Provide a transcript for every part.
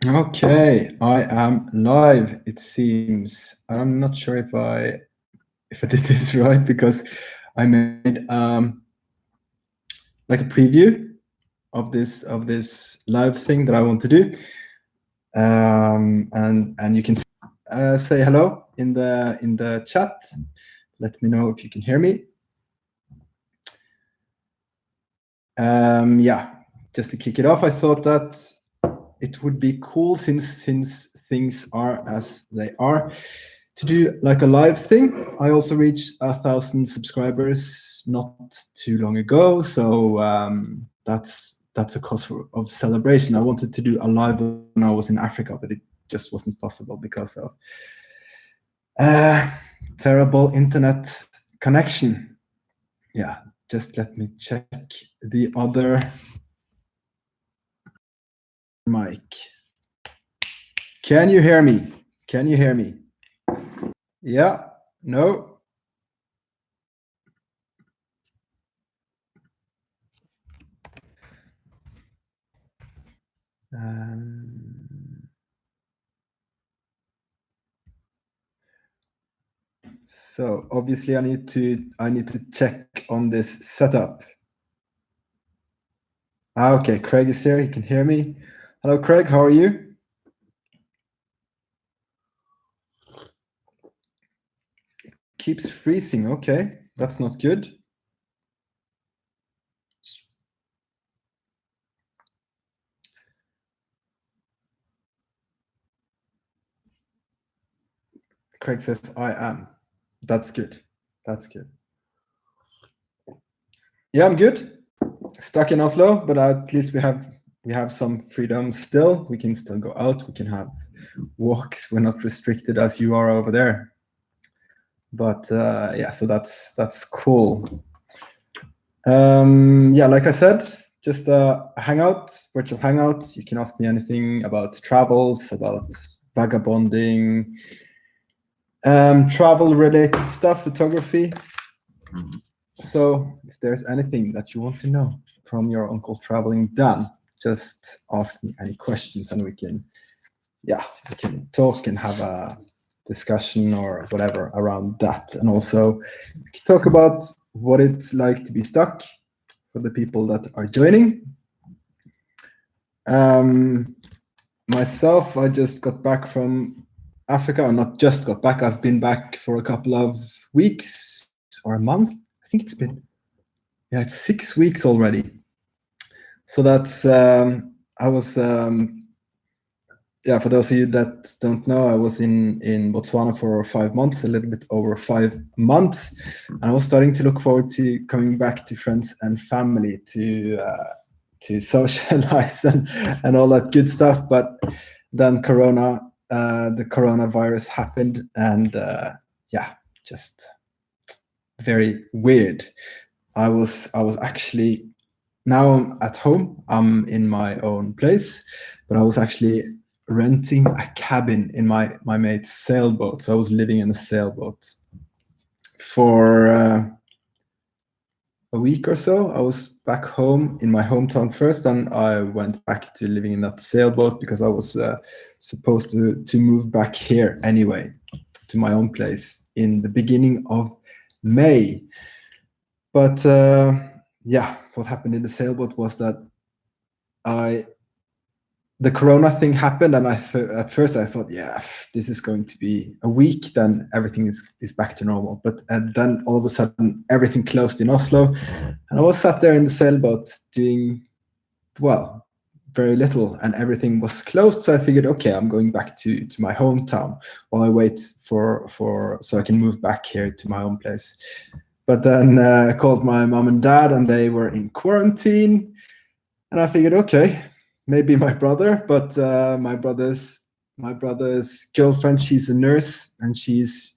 Okay, I am live, it seems. I'm not sure if I did this right, because I made like a preview of this live thing that I want to do. And you can say hello in the chat. Let me know if you can hear me. Yeah, just to kick it off, I thought that it would be cool, since things are as they are, to do like a live thing. I also reached 1,000 subscribers not too long ago, so that's a cause of celebration. I wanted to do a live when I was in Africa, but it just wasn't possible because of terrible internet connection. Yeah, just let me check the other mic. Can you hear me? Can you hear me? Yeah? No? So obviously I need to check on this setup. Okay, Craig is here. He can hear me. Hello, Craig. How are you? Keeps freezing. Okay, that's not good. Craig says I am. That's good. That's good. Yeah, I'm good. Stuck in Oslo, but at least we have some freedom still. We can still go out. We can have walks. We're not restricted as you are over there. But yeah, so that's cool. Yeah, like I said, just a hangout, virtual hangout. You can ask me anything about travels, about vagabonding, travel-related stuff, photography. So if there's anything that you want to know from your Uncle Traveling Dan, just ask me any questions, and we can talk and have a discussion or whatever around that. And also we can talk about what it's like to be stuck for the people that are joining. Myself, I just got back from Africa, or not just got back, I've been back for a couple of weeks or a month. I think it's 6 weeks already. So that's I was for those of you that don't know, I was in Botswana for 5 months, a little bit over 5 months, and I was starting to look forward to coming back to friends and family to socialize and all that good stuff. But then the coronavirus happened, and just very weird. I was actually, now I'm at home, I'm in my own place, but I was actually renting a cabin in my mate's sailboat. So I was living in a sailboat for a week or so. I was back home in my hometown first, and I went back to living in that sailboat because I was supposed to move back here anyway, to my own place in the beginning of May. But what happened in the sailboat was that the corona thing happened, and at first I thought, this is going to be a week, then everything is back to normal. But then all of a sudden everything closed in Oslo, and I was sat there in the sailboat doing, well, very little, and everything was closed. So I figured, okay, I'm going back to my hometown while I wait so I can move back here to my own place. But then I called my mom and dad, and they were in quarantine, and I figured, okay, maybe my brother, but my brother's girlfriend, she's a nurse, and she's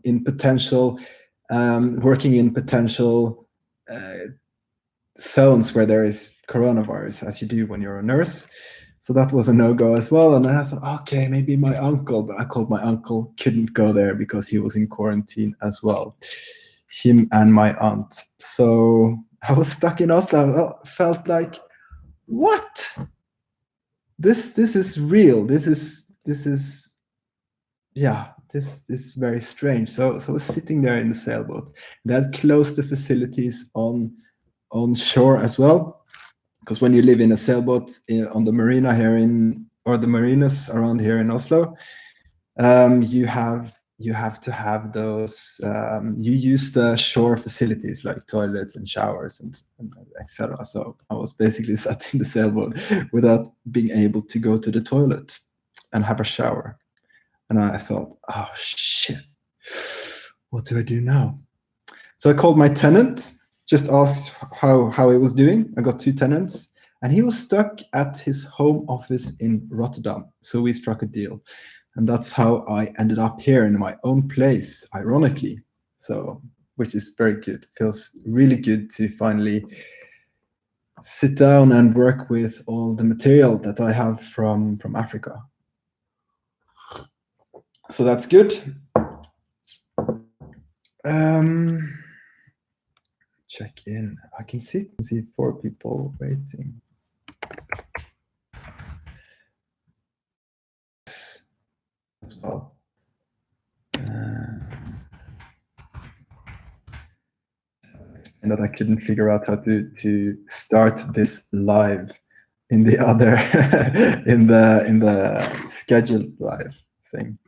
in potential working in potential zones where there is coronavirus, as you do when you're a nurse. So that was a no-go as well. And I thought, okay, maybe my uncle, but I called my uncle, couldn't go there because he was in quarantine as well, him and my aunt. So I was stuck in Oslo. I felt like, what? this is real. This is yeah, this is very strange. So I was sitting there in the sailboat. They had closed the facilities on shore as well, because when you live in a sailboat on the marina here or the marinas around here in Oslo, you have to have those. You use the shore facilities like toilets and showers and etc. So I was basically sat in the sailboat without being able to go to the toilet and have a shower. And I thought, oh shit, what do I do now? So I called my tenant, just asked how he was doing. I got 2 tenants, and he was stuck at his home office in Rotterdam. So we struck a deal. And that's how I ended up here in my own place, ironically. So, which is very good. Feels really good to finally sit down and work with all the material that I have from Africa. So that's good. Check in. I can see 4 people waiting. As well. And that I couldn't figure out how to start this live in the other in the scheduled live thing.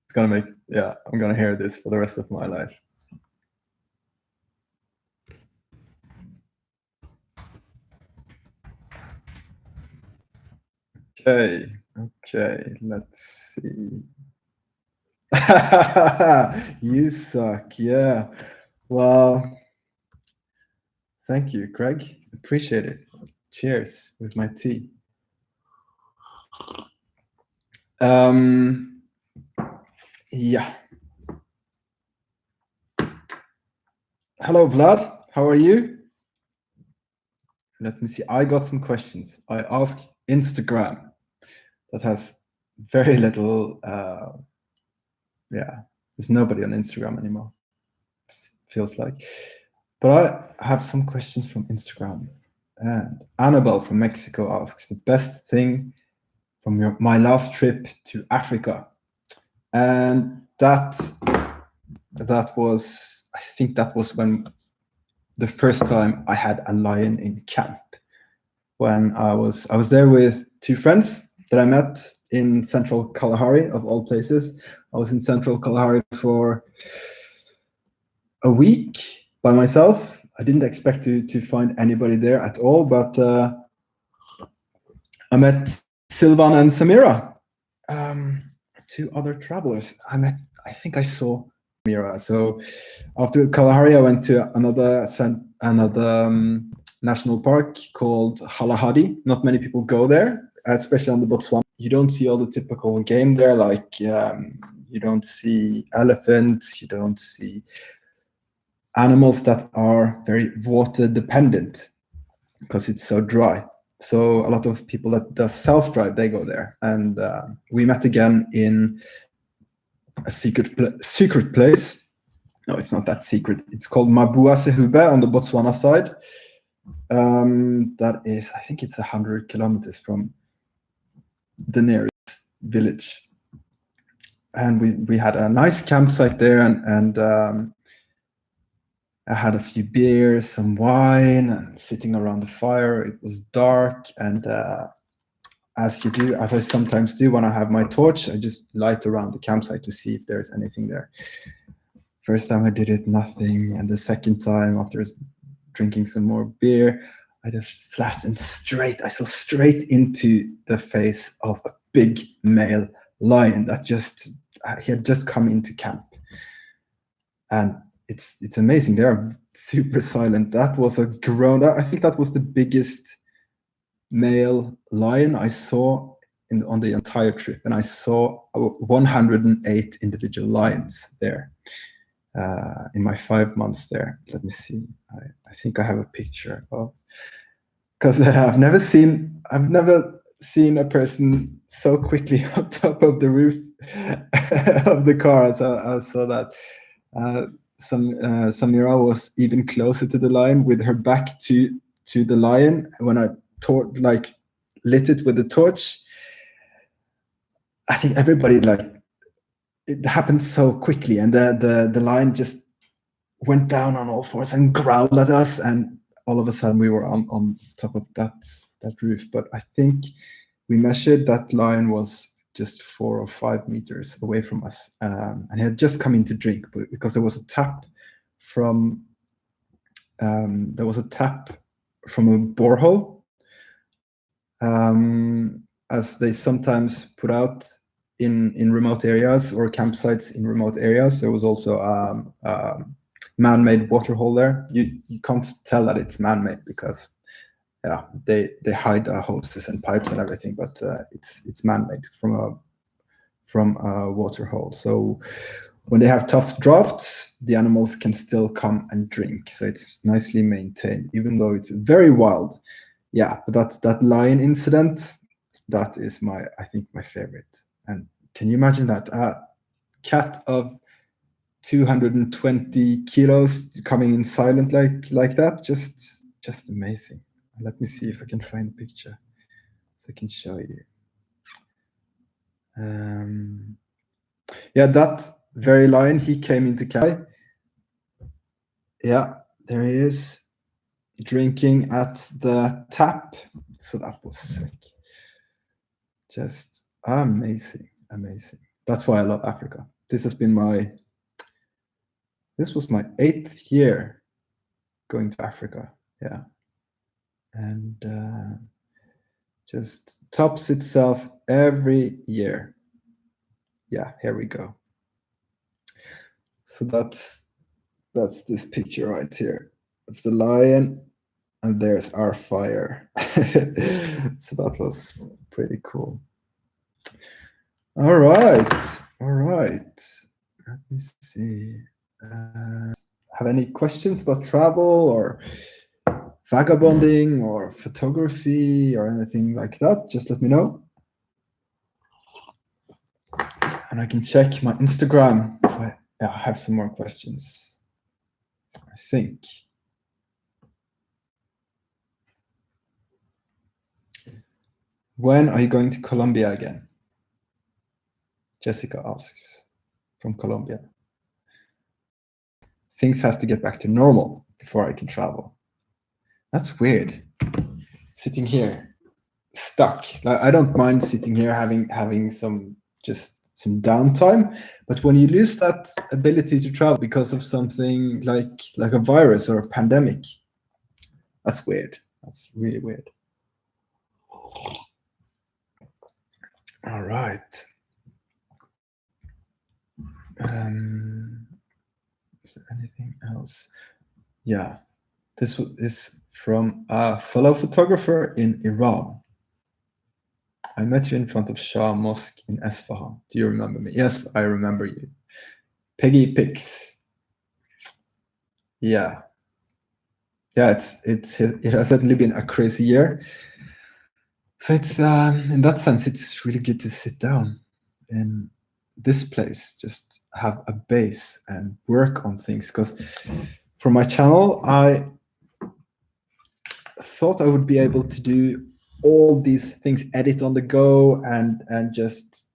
It's gonna make, yeah, I'm gonna hear this for the rest of my life. Okay, let's see. You suck, yeah. Well, thank you, Craig. Appreciate it. Cheers with my tea. Yeah. Hello, Vlad. How are you? Let me see. I got some questions. I asked Instagram. That has very little. Yeah, there's nobody on Instagram anymore. It feels like. But I have some questions from Instagram. And Annabelle from Mexico asks the best thing from my last trip to Africa. And that was, I think that was when the first time I had a lion in camp. When I was there with 2 friends that I met in central Kalahari, of all places. I was in central Kalahari for a week by myself. I didn't expect to find anybody there at all, but I met Silvan and Samira, 2 other travelers. I think I saw Samira. So after Kalahari, I went to another national park called Halahadi. Not many people go there, especially on the Botswana. You don't see all the typical game there, like you don't see elephants, you don't see animals that are very water dependent because it's so dry. So a lot of people that does self-drive, they go there. And we met again in a secret place. No, it's not that secret. It's called Mabua Sehube on the Botswana side. That is, I think it's 100 kilometers from the nearest village. And we had a nice campsite there, and I had a few beers, some wine, and sitting around the fire. It was dark, and as I sometimes do when I have my torch, I just light around the campsite to see if there's anything there. First time I did it, nothing. And the second time, after drinking some more beer, I just flashed and I saw straight into the face of a big male lion that he had just come into camp. And it's amazing. They are super silent. That was a grown. I think that was the biggest male lion I saw on the entire trip, and I saw 108 individual lions there in my 5 months there. Let me see. I think I have a picture of, because I've never seen a person so quickly on top of the roof of the car. So I saw that. Samira was even closer to the lion with her back to the lion. When I lit it with the torch, I think everybody it happened so quickly, and the lion just went down on all fours and growled at us, and all of a sudden we were on top of that roof. But I think we measured that lion was just 4 or 5 meters away from us, and he had just come in to drink, but because there was a tap from a borehole, as they sometimes put out in remote areas or campsites in remote areas. There was also man-made water hole there. You can't tell that it's man-made because they hide hoses and pipes and everything, but it's man-made from a water hole. So when they have tough drafts, the animals can still come and drink. So it's nicely maintained, even though it's very wild. Yeah, but that lion incident, that is I think my favorite. And can you imagine that cat of 220 kilos coming in silent like that? Just amazing. Let me see if I can find a picture so I can show you. Yeah, that very lion, he came into camp. Yeah, there he is, drinking at the tap. So that was sick. Just amazing. That's why I love Africa. This was my 8th year going to Africa. Yeah. And just tops itself every year. Yeah, here we go. So that's this picture right here. It's the lion, and there's our fire. So that was pretty cool. All right. Let me see. Have any questions about travel or vagabonding or photography or anything like that? Just let me know. And I can check my Instagram if I have some more questions, I think. When are you going to Colombia again? Jessica asks from Colombia. Things has to get back to normal before I can travel. That's weird. Sitting here, stuck. Like, I don't mind sitting here having some downtime, but when you lose that ability to travel because of something like a virus or a pandemic, that's weird. That's really weird. All right. Is there anything else? Yeah, this is from a fellow photographer in Iran. I met you in front of Shah Mosque in Esfahan. Do you remember me? Yes, I remember you. Peggy Pix. Yeah. Yeah, it has certainly been a crazy year. So it's in that sense, it's really good to sit down in this place, just have a base and work on things. Because for my channel, I thought I would be able to do all these things, edit on the go, and just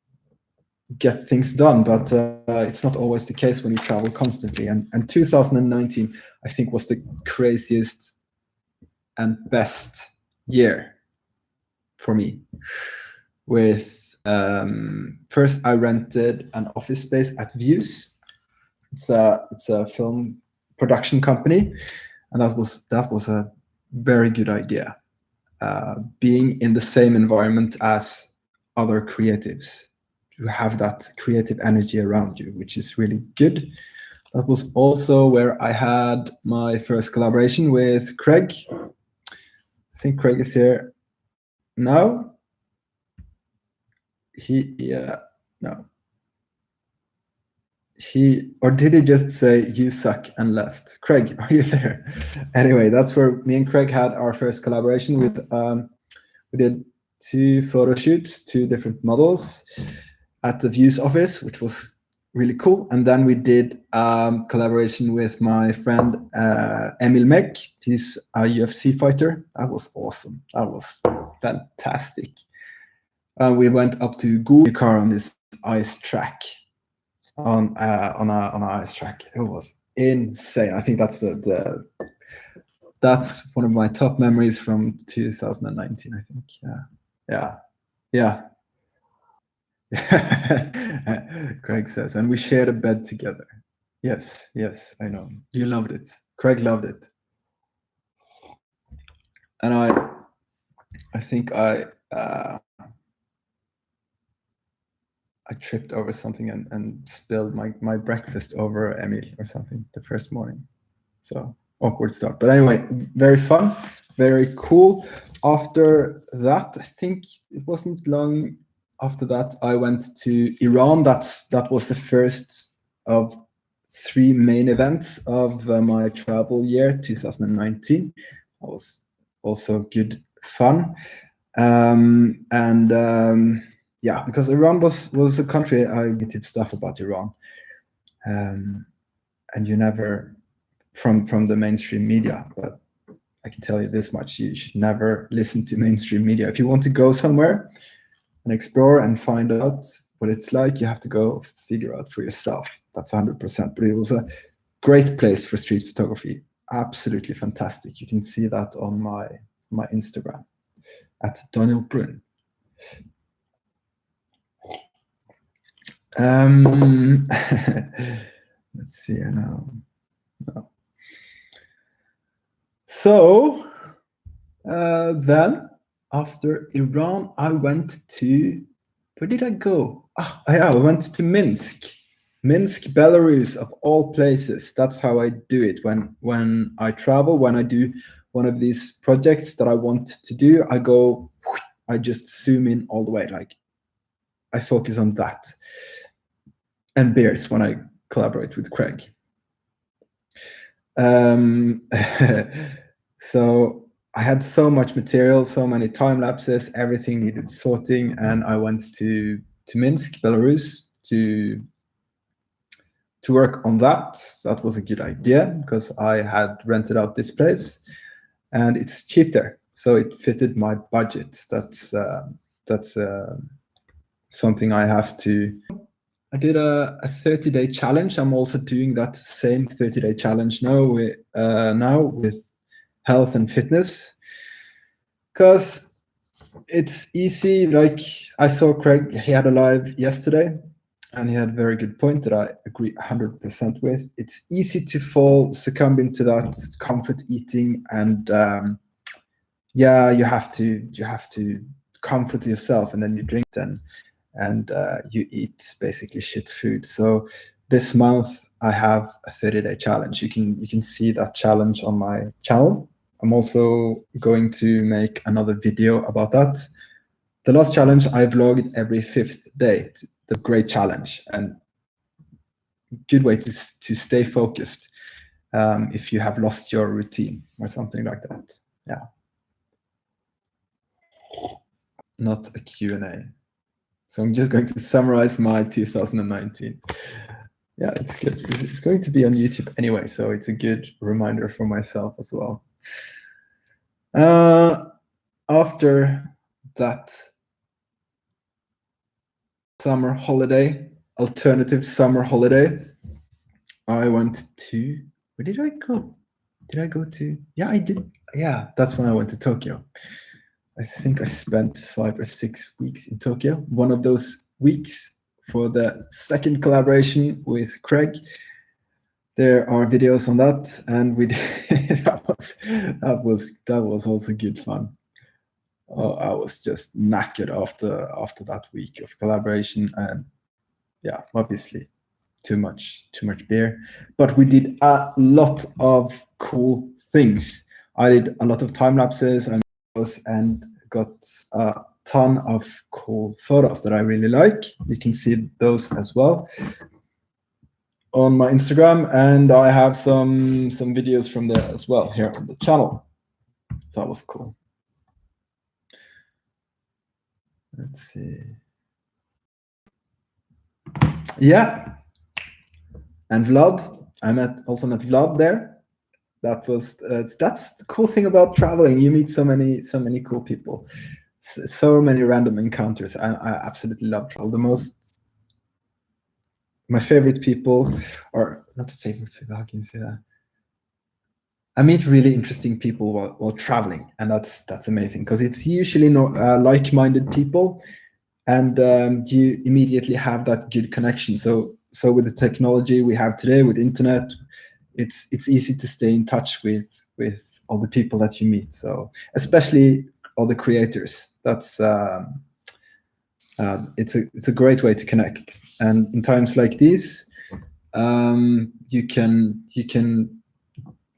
get things done. But it's not always the case when you travel constantly. And 2019, I think, was the craziest and best year for me. With first, I rented an office space at Views. It's a film production company, and that was a very good idea. Being in the same environment as other creatives, to have that creative energy around you, which is really good. That was also where I had my first collaboration with Craig. I think Craig is here now. Or did he just say you suck and left? Craig, are you there? Anyway, that's where me and Craig had our first collaboration with we did 2 photo shoots, 2 different models at the Views office, which was really cool. And then we did collaboration with my friend Emil Mek. He's a UFC fighter. That was awesome. That was fantastic. We went up to car on this ice track, on an ice track. It was insane. I think that's that's one of my top memories from 2019. I think. Yeah. Craig says, and we shared a bed together. Yes, I know. You loved it. Craig loved it. And I think I tripped over something and spilled my breakfast over Emil or something the first morning. So awkward start. But anyway, very fun, very cool. After that, I think it wasn't long after that, I went to Iran. That was the first of 3 main events of my travel year, 2019. That was also good fun. Yeah, because Iran was a country, I negative stuff about Iran. And you never, from the mainstream media, but I can tell you this much, you should never listen to mainstream media. If you want to go somewhere and explore and find out what it's like, you have to go figure out for yourself. That's 100%. But it was a great place for street photography. Absolutely fantastic. You can see that on my Instagram at Daniel Brunn. Let's see here now. No. So then after Iran, I went to, where did I go? I went to Minsk, Belarus, of all places. That's how I do it when I travel, when I do one of these projects that I want to do. I just zoom in all the way, like I focus on that. And beers when I collaborate with Craig. So I had so much material, so many time lapses, everything needed sorting, and I went to Minsk, Belarus, to work on that. That was a good idea because I had rented out this place, and it's cheap there, so it fitted my budget. That's something I have to. I did a 30-day challenge. I'm also doing that same 30-day challenge now with health and fitness, because it's easy. Like I saw Craig, he had a live yesterday, and he had a very good point that I agree 100% with. It's easy to succumb into that comfort eating, and you have to comfort yourself, and then you drink and you eat basically shit food. So this month I have a 30-day challenge. You can see that challenge on my channel. I'm also going to make another video about that. The last challenge I vlogged every 5th day. The great challenge, and good way to stay focused if you have lost your routine or something like that. Yeah. Not a Q&A. So I'm just going to summarize my 2019. Yeah, it's good. It's going to be on YouTube anyway, so it's a good reminder for myself as well. After that summer holiday, alternative summer holiday, I went to, where did I go? Did I go to, yeah, I did. Yeah, that's when I went to Tokyo. I think I spent 5 or 6 weeks in Tokyo. One of those weeks for the second collaboration with Craig. There are videos on that, and we did, that was also good fun. Oh, I was just knackered after that week of collaboration, and yeah, obviously too much beer. But we did a lot of cool things. I did a lot of time lapses and got a ton of cool photos that I really like. You can see those as well on my Instagram, and I have some videos from there as well here on the channel. So that was cool. Let's see. Yeah, and Vlad. Also met Vlad there. That's the cool thing about traveling. You meet so many cool people, so many random encounters. I absolutely love travel. My favorite people, or not favorite people, how can you say that? I meet really interesting people while traveling, and that's amazing because it's usually like-minded people, and you immediately have that good connection. So with the technology we have today, with internet, it's easy to stay in touch with all the people that you meet. So especially all the creators. That's it's a great way to connect. And in times like these, you can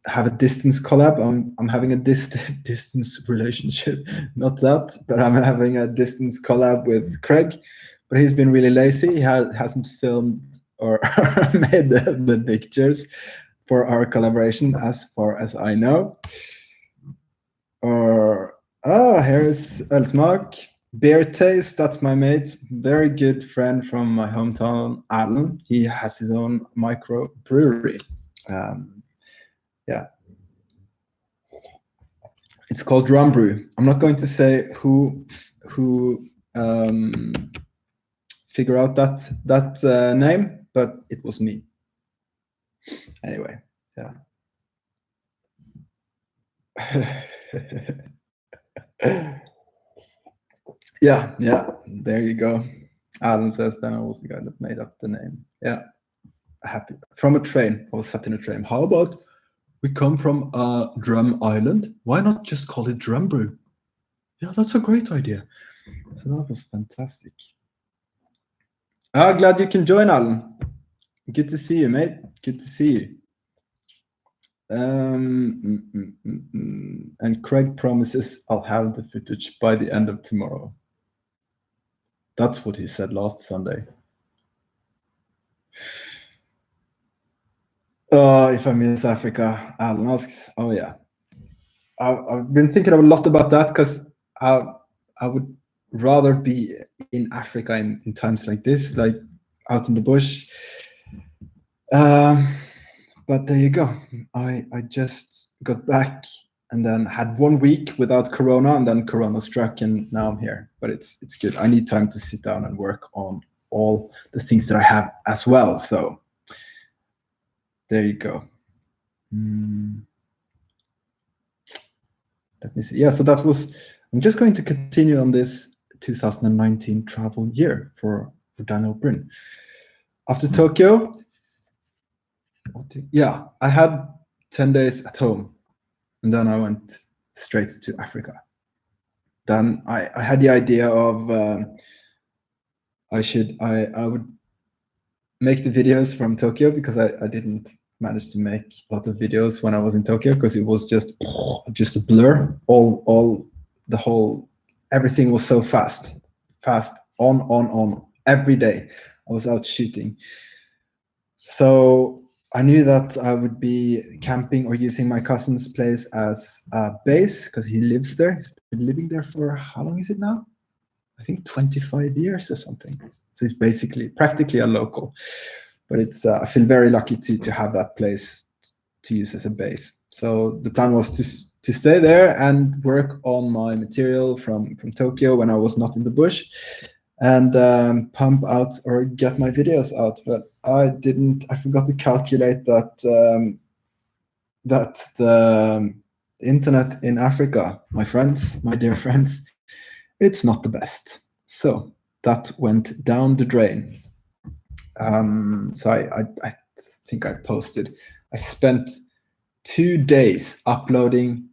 have a distance collab. I'm having a distance relationship, not that, but I'm having a distance collab with Craig. But he's been really lazy. He hasn't filmed or made the pictures for our collaboration, as far as I know. Or here's Elsmak. Beer Taste, that's my mate, very good friend from my hometown, Alan. He has his own micro brewery. Yeah, it's called Drum Brew. I'm not going to say who figure out that name, but it was me. Anyway, yeah. Yeah, there you go. Alan says then I was the guy that made up the name. Yeah, happy. From a train. I was sat in a train. How about we come from Drum Island? Why not just call it Drum Brew? Yeah, that's a great idea. So that was fantastic. Glad you can join, Alan. Good to see you, mate. Good to see you. And Craig promises I'll have the footage by the end of tomorrow. That's what he said last Sunday. If I miss Africa, Alan asks. Oh yeah, I've been thinking a lot about that because I would rather be in Africa in times like this, like out in the bush. But there you go. I just got back and then had 1 week without Corona, and then Corona struck, and now I'm here. But it's good. I need time to sit down and work on all the things that I have as well. So there you go. Let me see. Yeah, so that was. I'm just going to continue on this 2019 travel year for Daniel Bryn. After Tokyo, yeah, I had 10 days at home, and then I went straight to Africa. Then I had the idea of I would make the videos from Tokyo, because I didn't manage to make a lot of videos when I was in Tokyo, because it was just a blur. Everything was so fast, on every day. I was out shooting. So I knew that I would be camping or using my cousin's place as a base, because he lives there. He's been living there for, how long is it now? I think 25 years or something. So he's practically a local. But I feel very lucky to have that place to use as a base. So the plan was to stay there and work on my material from Tokyo when I was not in the bush, and pump out or get my videos out. But I forgot to calculate that the internet in Africa, my dear friends, it's not the best. So that went down the drain. So I think I posted. I spent 2 days uploading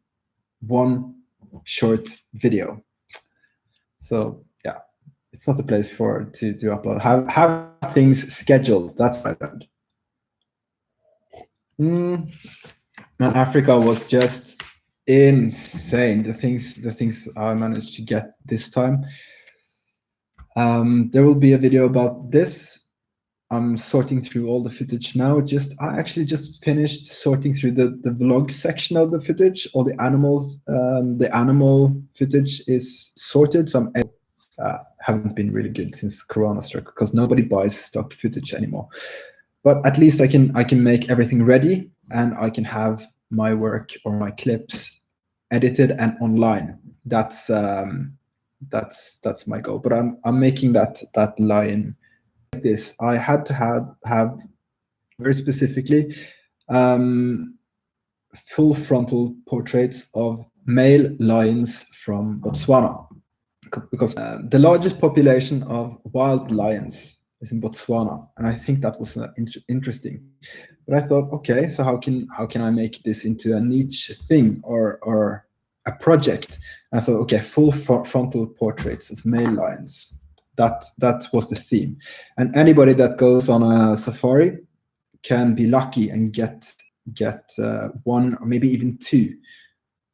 one short video. So yeah, it's not a place to upload. Have things scheduled. That's what I learned. Man, Africa was just insane. The things I managed to get this time. There will be a video about this. I'm sorting through all the footage now. I actually just finished sorting through the vlog section of the footage. All the animal footage is sorted, so I'm haven't been really good since Corona struck, because nobody buys stock footage anymore. But at least I can make everything ready, and I can have my work or my clips edited and online. That's my goal. But I'm making that line like this. I had to have very specifically full frontal portraits of male lions from Botswana, because the largest population of wild lions is in Botswana, and I think that was interesting. But I thought, okay, so how can I make this into a niche thing or a project? And I thought, okay, full frontal portraits of male lions. That was the theme, and anybody that goes on a safari can be lucky and get one or maybe even two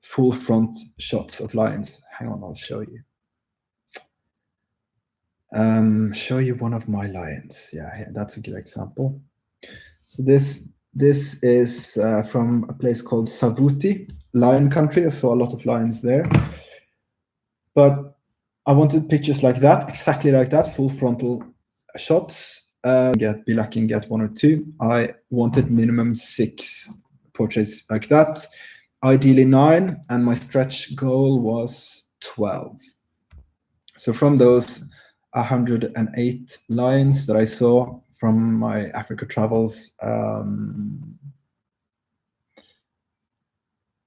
full front shots of lions. Hang on, I'll show you. Show you one of my lions. Yeah, that's a good example. So this is from a place called Savuti, lion country. I saw a lot of lions there, but I wanted pictures like that, exactly like that, full frontal shots. Be lucky and get one or two. I wanted minimum 6 portraits like that, ideally 9, and my stretch goal was 12. So from those 108 lions that I saw from my Africa travels,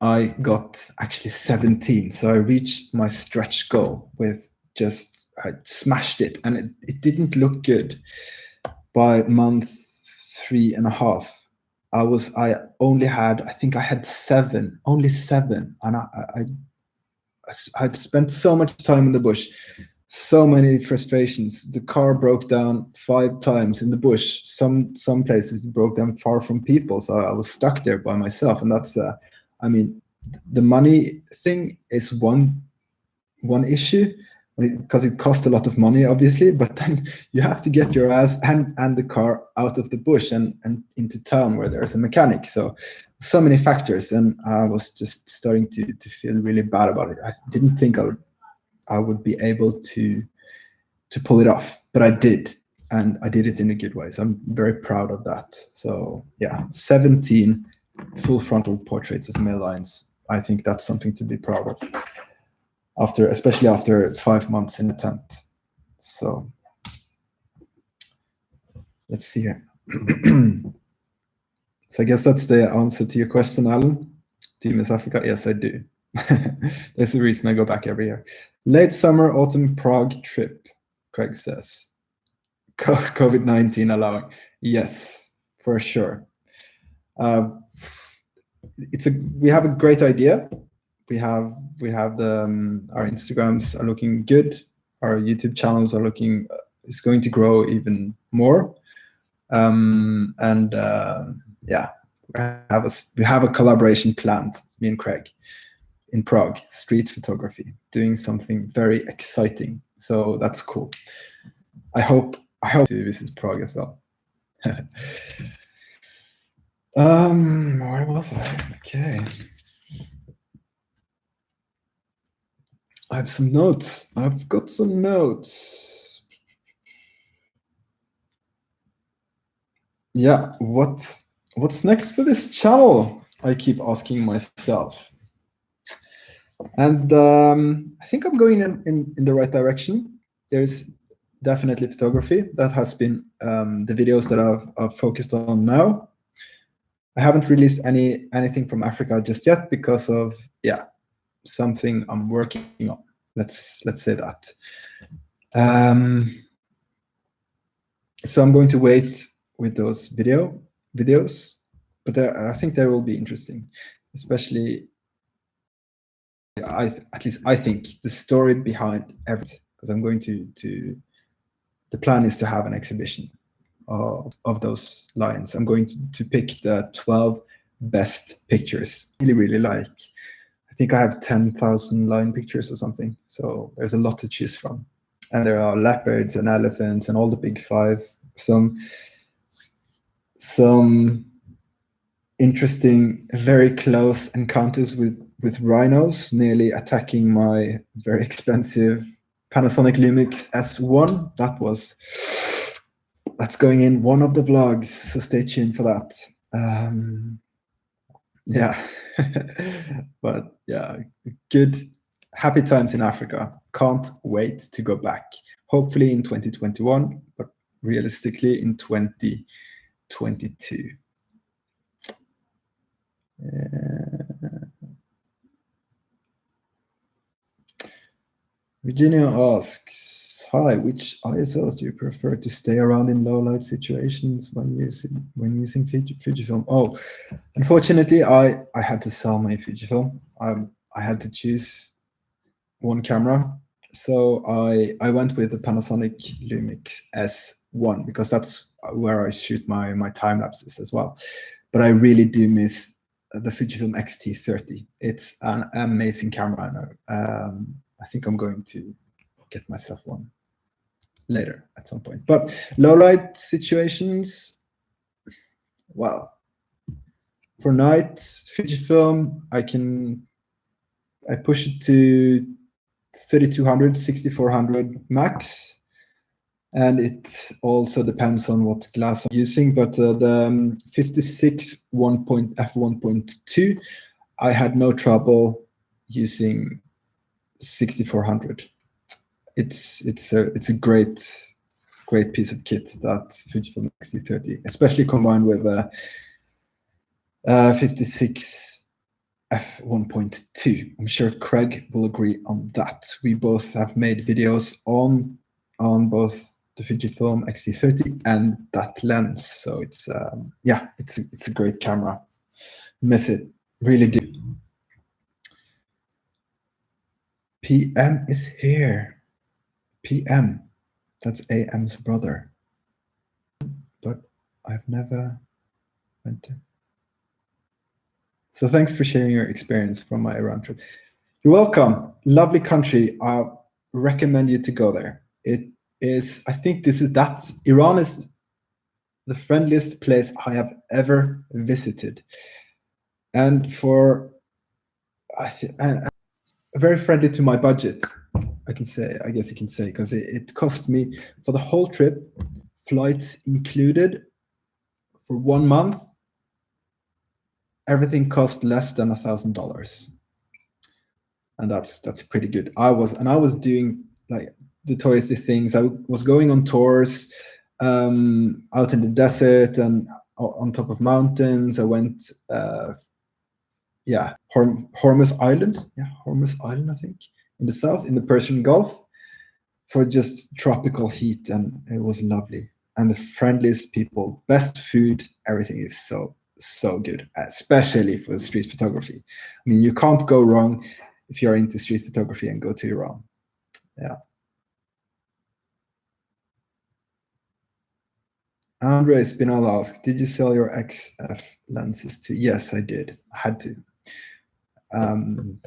I got actually 17. So I reached my stretch goal with I smashed it, and it didn't look good. By month 3.5, I only had, I think I had 7, only 7, and I'd spent so much time in the bush, so many frustrations. The car broke down 5 times in the bush. Some places it broke down far from people, so I was stuck there by myself. And that's, I mean, the money thing is one issue, because it costs a lot of money, obviously, but then you have to get your ass and the car out of the bush and into town where there's a mechanic. So many factors, and I was just starting to feel really bad about it. I didn't think I would be able to pull it off, but I did, and I did it in a good way. So I'm very proud of that. So yeah, 17 full frontal portraits of male lions. I think that's something to be proud of, especially after 5 months in the tent. So let's see here. So I guess that's the answer to your question, Alan. Do you miss Africa? Yes, I do. There's a reason I go back every year. Late summer, autumn Prague trip, Craig says. COVID-19 allowing. Yes, for sure. We have a great idea. We have our Instagrams are looking good. Our YouTube channels are is going to grow even more. Yeah, we have a collaboration planned, me and Craig, in Prague, street photography, doing something very exciting. So that's cool. I hope to visit Prague as well. Where was I? Okay. I have some notes. I've got some notes. Yeah, what's next for this channel? I keep asking myself. And I think I'm going in the right direction. There's definitely photography. That has been the videos that I've focused on now. I haven't released anything from Africa just yet because of, yeah, something I'm working on. Let's say that. So I'm going to wait with those videos, but I think they will be interesting, especially. At least I think the story behind everything, because I'm going to. The plan is to have an exhibition of those lions. I'm going to pick the 12 best pictures. Really like. I think I have 10,000 lion pictures or something. So there's a lot to choose from. And there are leopards and elephants and all the big 5. Some interesting, very close encounters with rhinos, nearly attacking my very expensive Panasonic Lumix S1. That's going in one of the vlogs, so stay tuned for that. Yeah, but yeah, good, happy times in Africa. Can't wait to go back. Hopefully in 2021, but realistically in 2022. Virginia asks, "Hi, which ISOs do you prefer to stay around in low light situations when using Fujifilm?" Oh, unfortunately, I had to sell my Fujifilm. I had to choose one camera, so I went with the Panasonic Lumix S1 because that's where I shoot my time lapses as well. But I really do miss the Fujifilm X-T30. It's an amazing camera. I think I'm going to get myself one later at some point. But low light situations, well, for night Fujifilm, I push it to 3200, 6400 max, and it also depends on what glass I'm using. But the 56 f1.2, I had no trouble using 6400. It's a great piece of kit, that Fujifilm X-T30, especially combined with 56 f1.2. I'm sure Craig will agree on that. We both have made videos on both the Fujifilm X-T30 and that lens. So it's yeah, it's a great camera. Miss it, really do. PM is here. PM, that's AM's brother. But I've never went to. So thanks for sharing your experience from my Iran trip. You're welcome. Lovely country. I recommend you to go there. It is, I think Iran is the friendliest place I have ever visited. And very friendly to my budget, I guess you can say, because it cost me for the whole trip, flights included, for 1 month, everything cost less than $1,000. And that's pretty good. I was doing like the touristy things. I was going on tours out in the desert and on top of mountains. I went Hormuz Island, I think, in the south, in the Persian Gulf, for just tropical heat, and it was lovely. And the friendliest people, best food, everything is so good, especially for street photography. I mean, you can't go wrong if you're into street photography and go to Iran. Yeah. Andre Spinal asks, "Did you sell your XF lenses too?" Yes, I did. I had to.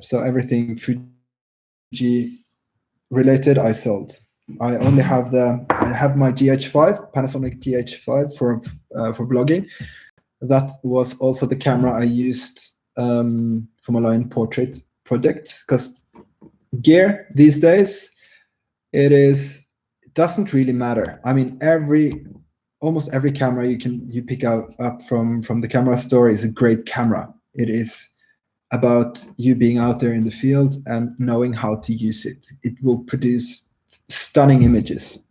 So everything Fuji related, I sold. I only have my GH5, Panasonic GH5 for vlogging. That was also the camera I used for my line portrait projects, because gear these days, it doesn't really matter. I mean, almost every camera you pick up from the camera store is a great camera. It is about you being out there in the field and knowing how to use it. It will produce stunning images.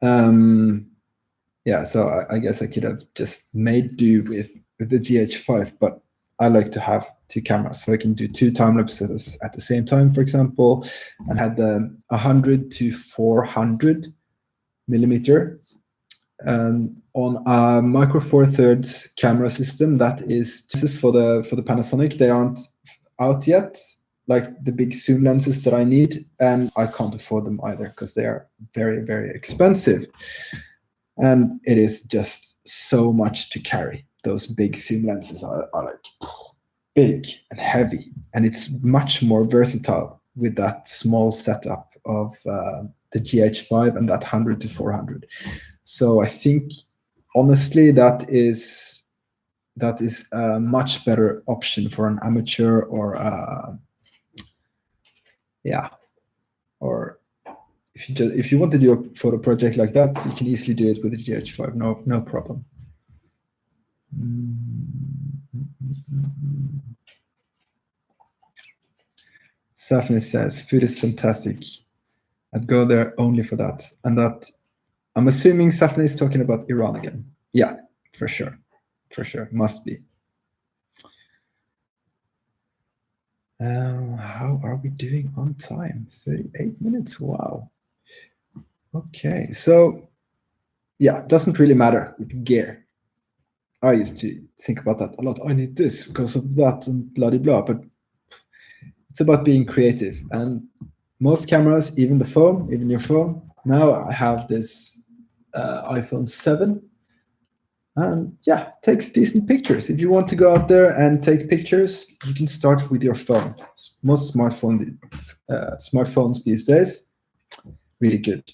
Yeah, so I guess I could have just made do with the GH5, but I like to have two cameras, so I can do two time lapses at the same time, for example, and had the 100 to 400 millimeter on a micro four thirds camera system. This is for the Panasonic. They aren't out yet, like the big zoom lenses that I need, and I can't afford them either because they are very, very expensive. And it is just so much to carry. Those big zoom lenses are like big and heavy, and it's much more versatile with that small setup of the GH5 and that 100 to 400. So I think, honestly, that is a much better option for an amateur or if you want to do a photo project like that, you can easily do it with the GH5, no problem. Safni says, food is fantastic. I'd go there only for that. And that, I'm assuming Safni is talking about Iran again. Yeah, for sure. For sure, must be. How are we doing on time? 38 minutes, wow. Okay, so yeah, it doesn't really matter with gear. I used to think about that a lot. I need this because of that and blah, blah, blah. But it's about being creative. And most cameras, even the phone, even your phone, now I have this iPhone 7. And yeah, takes decent pictures. If you want to go out there and take pictures, you can start with your phone. Most smartphones these days, really good.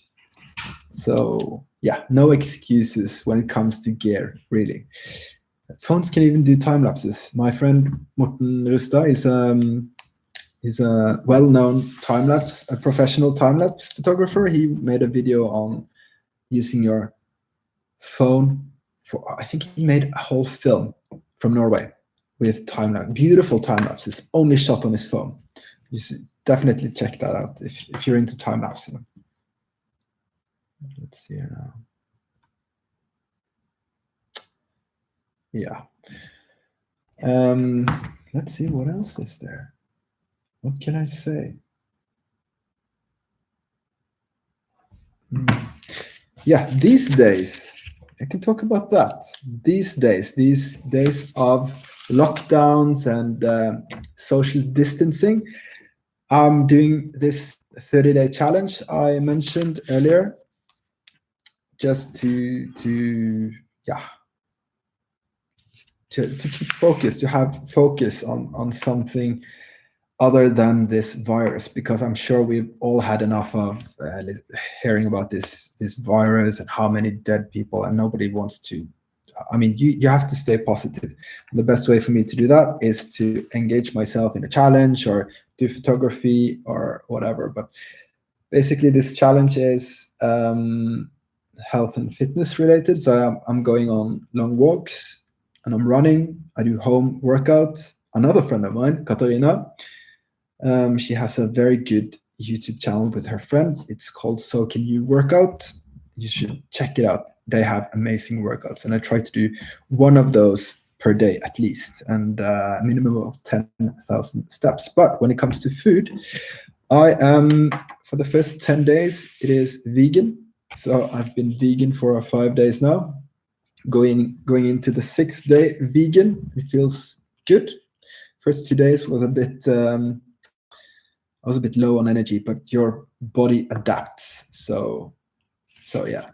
So yeah, no excuses when it comes to gear, really. Phones can even do time lapses. My friend Morten Rusta is a well-known a professional time-lapse photographer. He made a video on using your phone for, I think he made a whole film from Norway with time-lapse, beautiful time-lapses, only shot on his phone. You should definitely check that out if you're into time-lapsing. Let's see here now. Yeah. Let's see, what else is there? What can I say? Yeah, these days, I can talk about that. These days of lockdowns and social distancing, I'm doing this 30-day challenge I mentioned earlier, just to keep focus, to have focus on something other than this virus, because I'm sure we've all had enough of hearing about this virus and how many dead people, and nobody wants to. I mean, you have to stay positive. And the best way for me to do that is to engage myself in a challenge or do photography or whatever. But basically, this challenge is health and fitness related. So I'm going on long walks and I'm running. I do home workouts. Another friend of mine, Katarina, she has a very good YouTube channel with her friend. It's called So Can You Workout. You should check it out. They have amazing workouts, and I try to do one of those per day at least, and a minimum of 10,000 steps. But when it comes to food, I am, for the first 10 days, it is vegan. So I've been vegan for 5 days now. Going into the 6th day vegan. It feels good. First 2 days was a bit, I was a bit low on energy, but your body adapts. So yeah.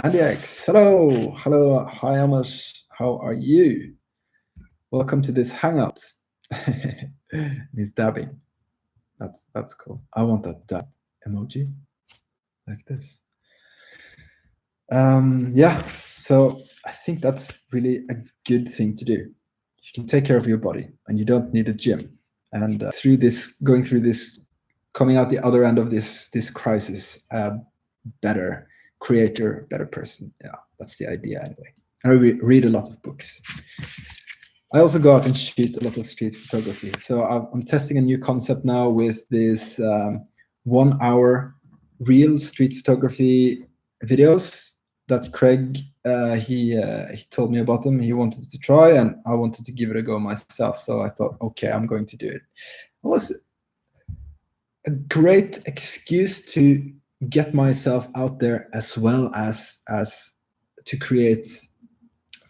Andy X, hello, hi Amos, how are you? Welcome to this hangout. He's dabbing. That's cool. I want that dab emoji, like this. Yeah, so I think that's really a good thing to do. You can take care of your body, and you don't need a gym. And coming out the other end of this crisis, better creator, better person. Yeah, that's the idea anyway. I read a lot of books. I also go out and shoot a lot of street photography. So I'm testing a new concept now with this 1 hour real street photography videos that Craig, he told me about them. He wanted to try, and I wanted to give it a go myself. So I thought, okay, I'm going to do it. It was a great excuse to get myself out there, as well as to create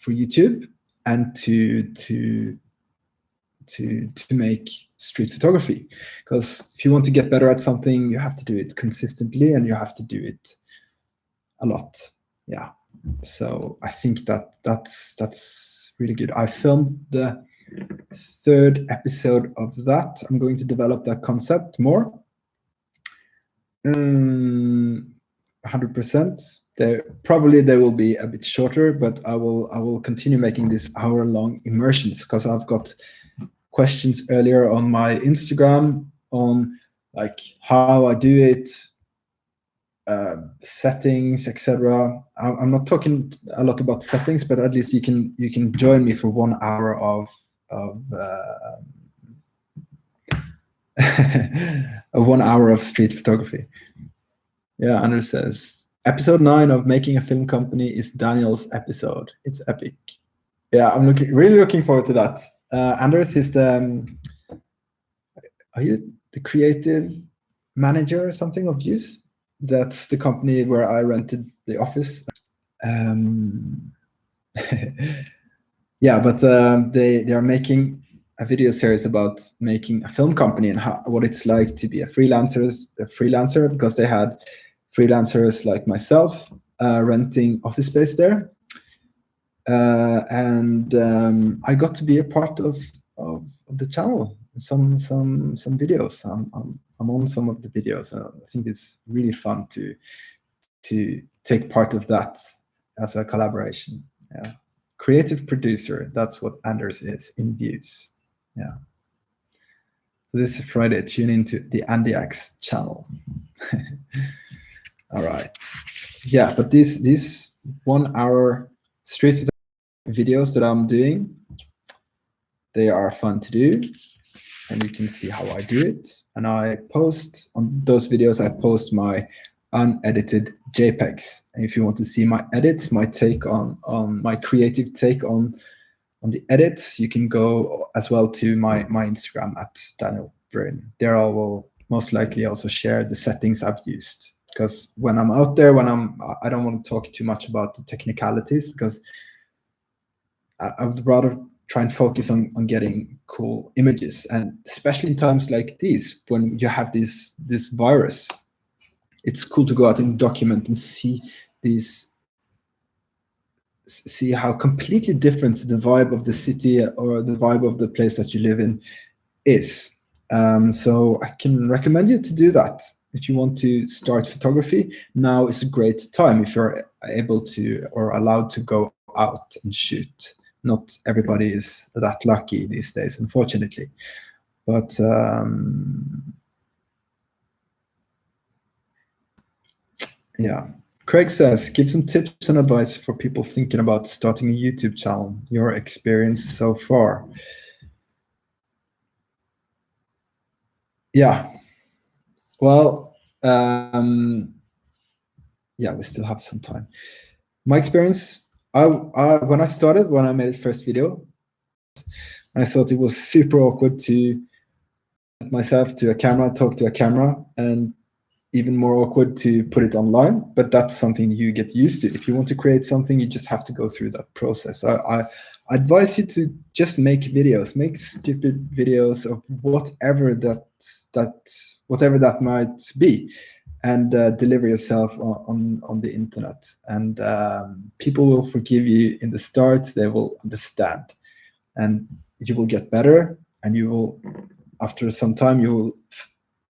for YouTube and to make street photography. Because if you want to get better at something, you have to do it consistently, and you have to do it a lot. Yeah. So I think that's really good. I filmed the 3rd episode of that. I'm going to develop that concept more. 100%. They will be a bit shorter, but I will continue making these hour-long immersions, because I've got questions earlier on my Instagram on like how I do it, settings, etc. I'm not talking a lot about settings, but at least you can join me for 1 hour of of 1 hour of street photography. Yeah, Anders says episode 9 of Making a Film Company is Daniel's episode. It's epic. Yeah, I'm really looking forward to that. Anders is are you the creative manager or something of Views? That's the company where I rented the office. Yeah, but they are making a video series about making a film company and what it's like to be a freelancer, because they had freelancers like myself renting office space there, and I got to be a part of the channel. Some videos. I'm on some of the videos. I think it's really fun to take part of that as a collaboration. Yeah, creative producer. That's what Anders is in Views. Yeah. So this is Friday. Tune into the Andy Axe channel. All right. Yeah, but these 1 hour street videos that I'm doing, they are fun to do, and you can see how I do it. And I post on those videos, I post my unedited JPEGs. And if you want to see my edits, my take on my creative take on the edits, you can go as well to my Instagram at Daniel Bryn. There I will most likely also share the settings I've used, because when I'm out there, I don't want to talk too much about the technicalities, because I would rather try and focus on getting cool images. And especially in times like these, when you have this virus, it's cool to go out and document and see how completely different the vibe of the city or the vibe of the place that you live in is. So I can recommend you to do that. If you want to start photography, now is a great time if you're able to or allowed to go out and shoot. Not everybody is that lucky these days, unfortunately. But yeah. Craig says, give some tips and advice for people thinking about starting a YouTube channel. Your experience so far. Yeah. Well, yeah, we still have some time. My experience, when I made the first video, I thought it was super awkward to myself to a camera, talk to a camera, and even more awkward to put it online. But that's something you get used to. If you want to create something, you just have to go through that process. I advise you to just make videos, make stupid videos of whatever that might be, and deliver yourself on the internet. And people will forgive you in the start. They will understand, and you will get better. And you will, after some time, you will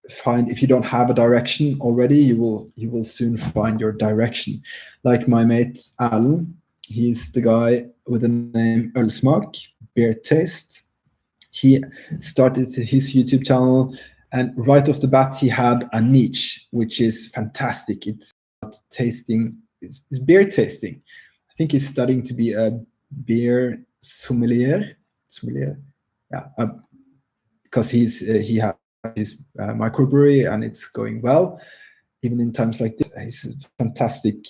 find, if you don't have a direction already, you will soon find your direction. Like my mate Alan, he's the guy with the name Ölsmak, beer taste. He started his YouTube channel, and right off the bat he had a niche, which is fantastic. It's tasting, it's beer tasting. I think he's studying to be a beer sommelier. Yeah, because he has his microbrewery and it's going well, even in times like this. He's fantastic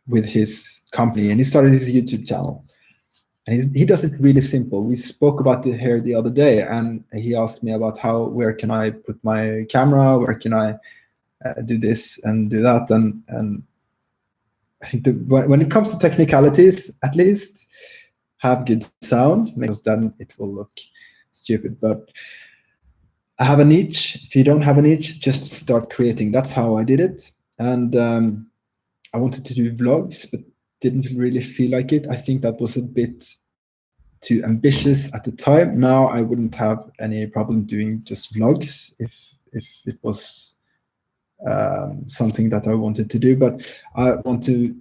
with his company, and he started his YouTube channel, and he does it really simple. We spoke about it here the other day, and he asked me about where can I put my camera, where can I do this and do that, and I think when it comes to technicalities, at least have good sound, because then it will look stupid. But I have a niche. If you don't have a niche, just start creating. That's how I did it. And I wanted to do vlogs, but didn't really feel like it. I think that was a bit too ambitious at the time. Now I wouldn't have any problem doing just vlogs if it was something that I wanted to do. But I want to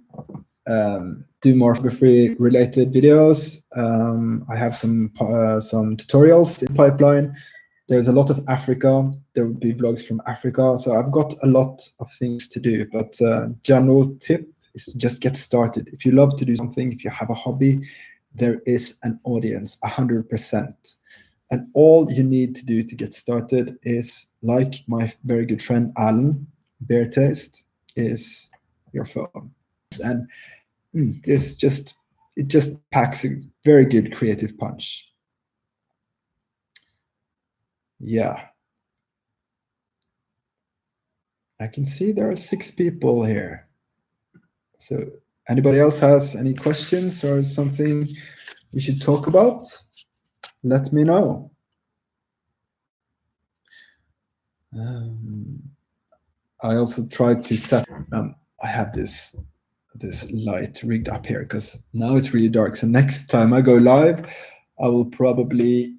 do more photography related videos. I have some tutorials in pipeline. There's a lot of Africa. There will be vlogs from Africa. So I've got a lot of things to do. But general tip is to just get started. If you love to do something, if you have a hobby, there is an audience, 100%. And all you need to do to get started is, like my very good friend Alan, Bear Taste, is your phone. And it just packs a very good creative punch. Yeah. I can see there are 6 people here. So anybody else has any questions or something we should talk about? Let me know. I also tried to set, I have this light rigged up here because now it's really dark. So next time I go live, I will probably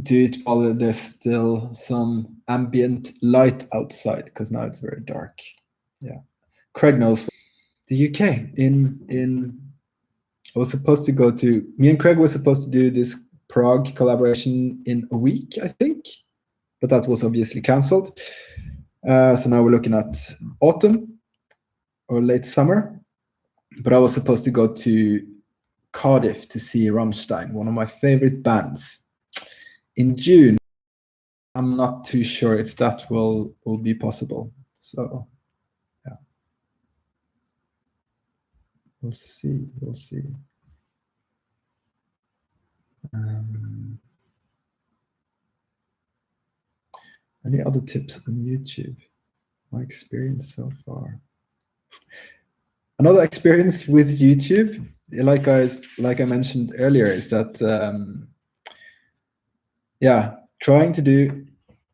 do it while there's still some ambient light outside, because now it's very dark. Yeah. Craig knows. The UK I was supposed to go to, me and Craig were supposed to do this Prague collaboration in a week, I think, but that was obviously cancelled. So now we're looking at autumn or late summer. But I was supposed to go to Cardiff to see Rammstein, one of my favorite bands, in June. I'm not too sure if that will be possible. So yeah, we'll see. Any other tips on YouTube? My experience so far. Another experience with YouTube, like I mentioned earlier, is that trying to do,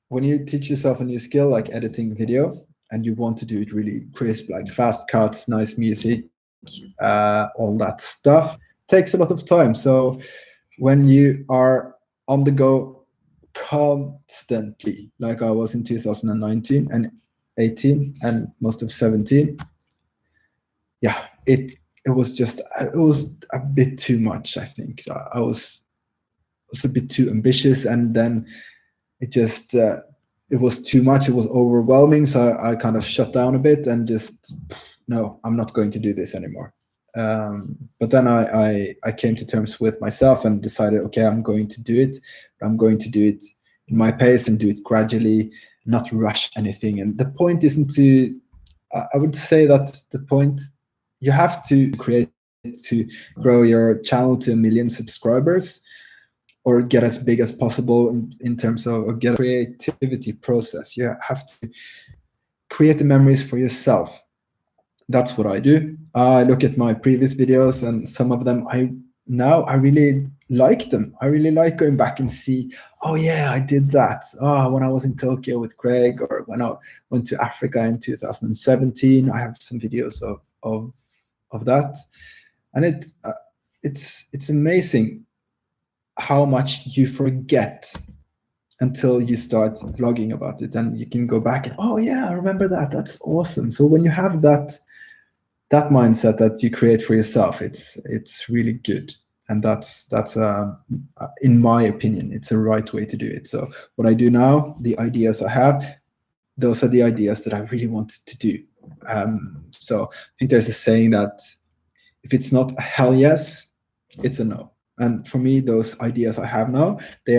when you teach yourself a new skill like editing video and you want to do it really crisp, like fast cuts, nice music, all that stuff, takes a lot of time. So when you are on the go constantly, like I was in 2019 and 18 and most of 17, it was a bit too much. I think I was a bit too ambitious, and then it was too much. It was overwhelming, so I kind of shut down a bit and just, no, I'm not going to do this anymore. But then I came to terms with myself and decided, okay, I'm going to do it, but I'm going to do it in my pace and do it gradually, not rush anything. And the point isn't to, I would say that the point, you have to create to grow your channel to 1 million subscribers, or get as big as possible in terms of get a creativity process. You have to create the memories for yourself. That's what I do. I look at my previous videos, and some of them I really like them. I really like going back and see, oh yeah, I did that. When I was in Tokyo with Craig, or when I went to Africa in 2017, I have some videos of that. And it's amazing how much you forget until you start vlogging about it, and you can go back and, oh yeah, I remember that. That's awesome. So when you have that mindset that you create for yourself, it's really good. And that's in my opinion, it's a right way to do it. So what I do now, the ideas I have, those are the ideas that I really want to do. So I think there's a saying that if it's not a hell yes, it's a no. And for me, those ideas I have now, they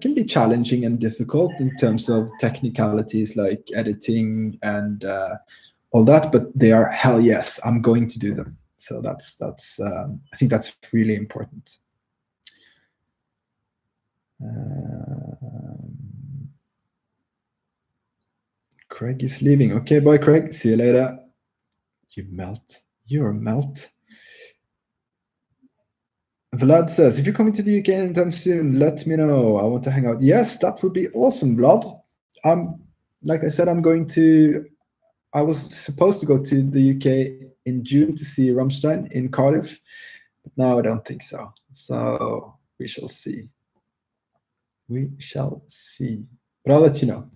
can be challenging and difficult in terms of technicalities like editing and all that, but they are hell yes, I'm going to do them. So that's I think that's really important. Craig is leaving. Okay, bye Craig, see you later. You melt. You're a melt. Vlad says, if you're coming to the UK anytime soon, let me know. I want to hang out. Yes, that would be awesome, Vlad. Like I said, I was supposed to go to the UK in June to see Rammstein in Cardiff, but now I don't think so. So we shall see. We shall see. But I'll let you know.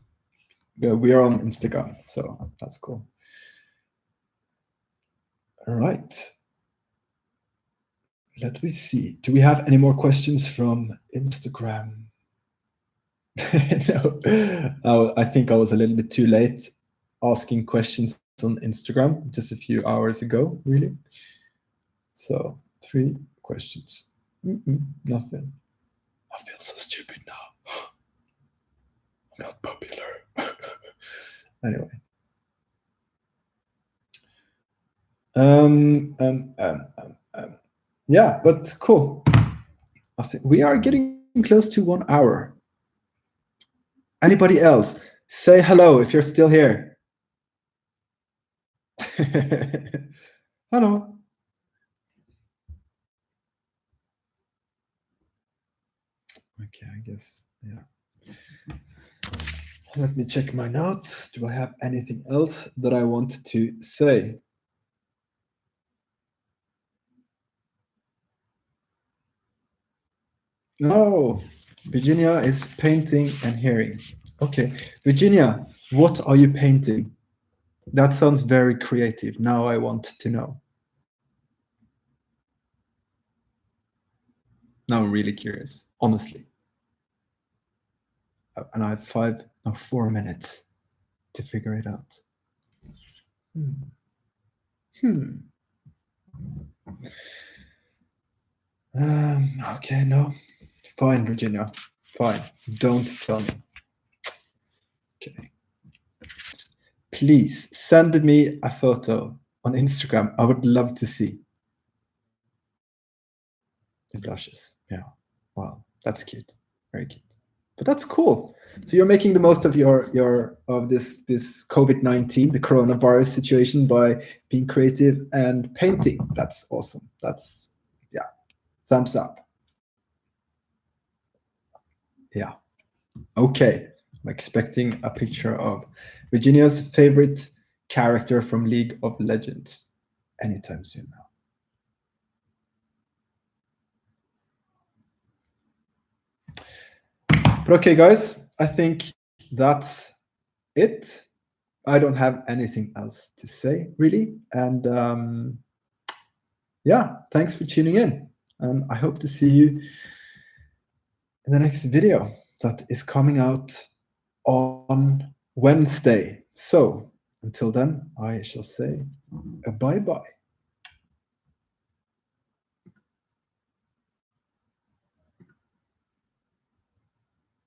We are on Instagram, so that's cool. All right. Let me see. Do we have any more questions from Instagram? No, I think I was a little bit too late asking questions on Instagram just a few hours ago, really. So 3 questions. Nothing. I feel so stupid now. I'm not popular. Anyway. Yeah, but cool. I think we are getting close to 1 hour. Anybody else? Say hello if you're still here. Hello. Okay, I guess, yeah. Let me check my notes. Do I have anything else that I want to say? Oh, Virginia is painting and hearing. Okay, Virginia, what are you painting? That sounds very creative. Now I want to know. Now I'm really curious, honestly. And I have 4 minutes to figure it out. Okay, no. Fine, Virginia. Fine. Don't tell me. Okay. Please send me a photo on Instagram. I would love to see. It blushes. Yeah. Wow. That's cute. Very cute. But that's cool. So you're making the most of this COVID-19, the coronavirus situation, by being creative and painting. That's awesome. That's, yeah, thumbs up. Yeah. Okay. I'm expecting a picture of Virginia's favorite character from League of Legends anytime soon now. But okay, guys, I think that's it. I don't have anything else to say, really. And yeah, thanks for tuning in. And I hope to see you in the next video that is coming out on Wednesday. So until then, I shall say bye-bye.